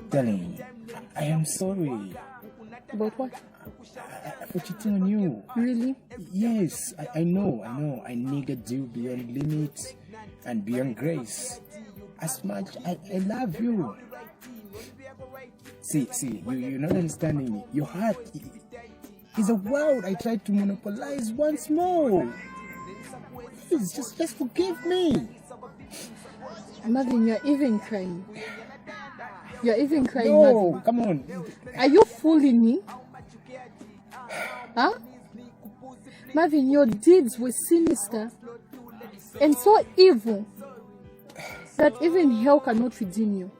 Darling, I am sorry. About what? For cheating on you. Really? Yes, I know. I needed you beyond limits and beyond grace. As much I love you. See, you're not understanding me. Your heart is a world I tried to monopolize once more. Please, just forgive me. Marvin, you're even crying. You're even crying, No, Marvin. come on. Are you fooling me? Huh? Marvin, your deeds were sinister and so evil that even hell cannot redeem you.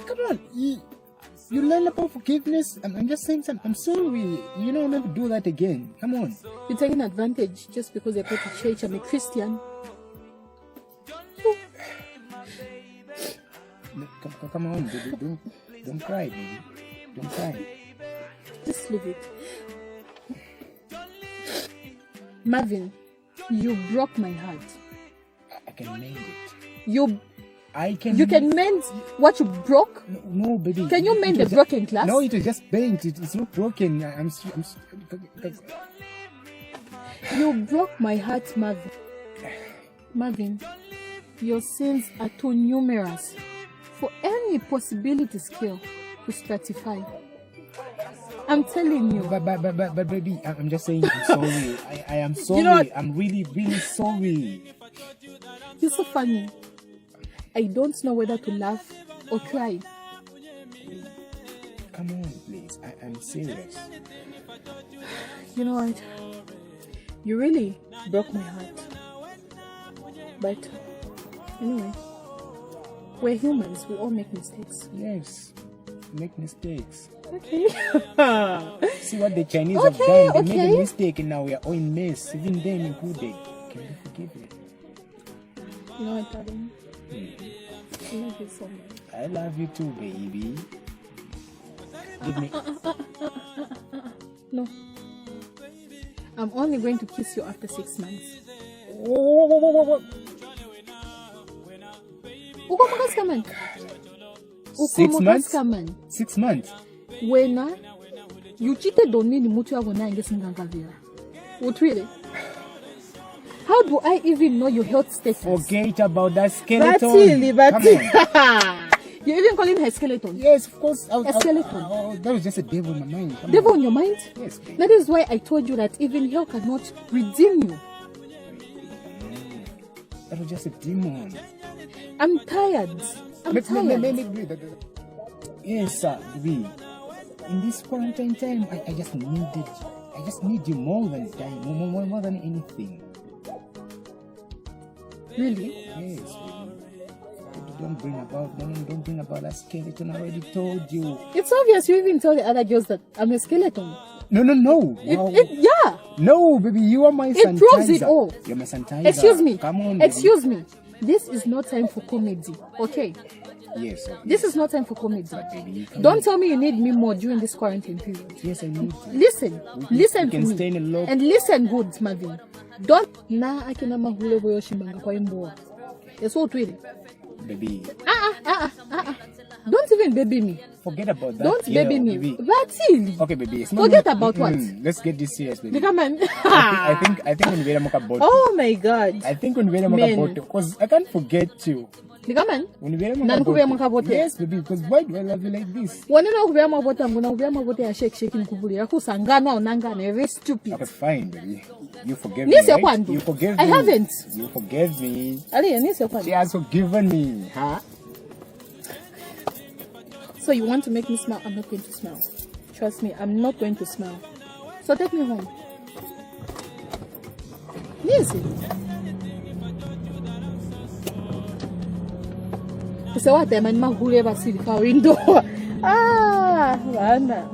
Come on, you learn about forgiveness. I'm just saying something. I'm sorry. You know, I'll never do that again. Come on. You're taking advantage just because I go to church. I'm a Christian. Come on, baby. Don't cry, baby. Don't cry. Just leave it. Marvin, you broke my heart. I can mend it. You can mend what you broke? No, baby. Can you mend the broken glass? No, it was just bent. It's not broken. You broke my heart, Marvin. Marvin, your sins are too numerous for any possibility scale to stratify. I'm telling you. But baby, I'm just saying I'm sorry. I am sorry. You know what? I'm really, really sorry. You're so funny. I don't know whether to laugh or cry. Come on, please. I'm serious. You know what? You really broke my heart. But anyway, we're humans. We all make mistakes. Yes, make mistakes. Okay. See what the Chinese have done. They made a mistake and now we are all in mess. Even them included. Can you forgive it? You know what, darling? I love you so much. I love you too, baby. Give me. No. I'm only going to kiss you after 6 months. What? 6 months? 6 months? Wena, you cheated on me in mutu yako na ingesi ngangavira. What really? How do I even know your health status? Forget about that skeleton. You even call him a skeleton? Yes, of course. A skeleton. That was just a devil in my mind. Devil in your mind? Yes. Babe. That is why I told you that even hell cannot redeem you. That was just a demon. I'm tired. I'm tired. Yes, baby. In this quarantine time, I just need you more than time, more than anything. Really? Yes, baby. Don't bring about that skeleton. I already told you. It's obvious you even told the other girls that I'm a skeleton. No. Wow. Yeah. No, baby, you are my sanitizer. It proves it all. You're my sanitizer. Excuse me. Come on, baby. Excuse me. This is not time for comedy, okay? Yes. This is not time for comedy. But baby, don't tell me you need me more during this quarantine period. Yes, I need you. Listen to me. Stay in love. And listen good, Marvin. Don't na akina mahule boyo shimbanga kwa imboa. It's all tweeting. Baby. Don't even baby me. Forget about that. Don't baby me. Baby. Batili. Okay, baby. Forget about what? Let's get this serious, baby. Come on. I think when we moka bottle. Oh my God. I think when we moka bottle, because I can't forget you. Come on. When we moka bottle. Yes, baby. Because why do I love you like this? When you know moka bottle, I'm gonna moka bottle. Shaking kubuli. Aku sangana onangana. Very stupid. Okay, fine, baby. You forgive me. Right? You forgive me. I haven't. You forgive me. She has forgiven me, huh? So you want to make me smile? I'm not going to smile. Trust me, I'm not going to smile. So take me home. Yes. So what? I'm in my window. Ah, Lana.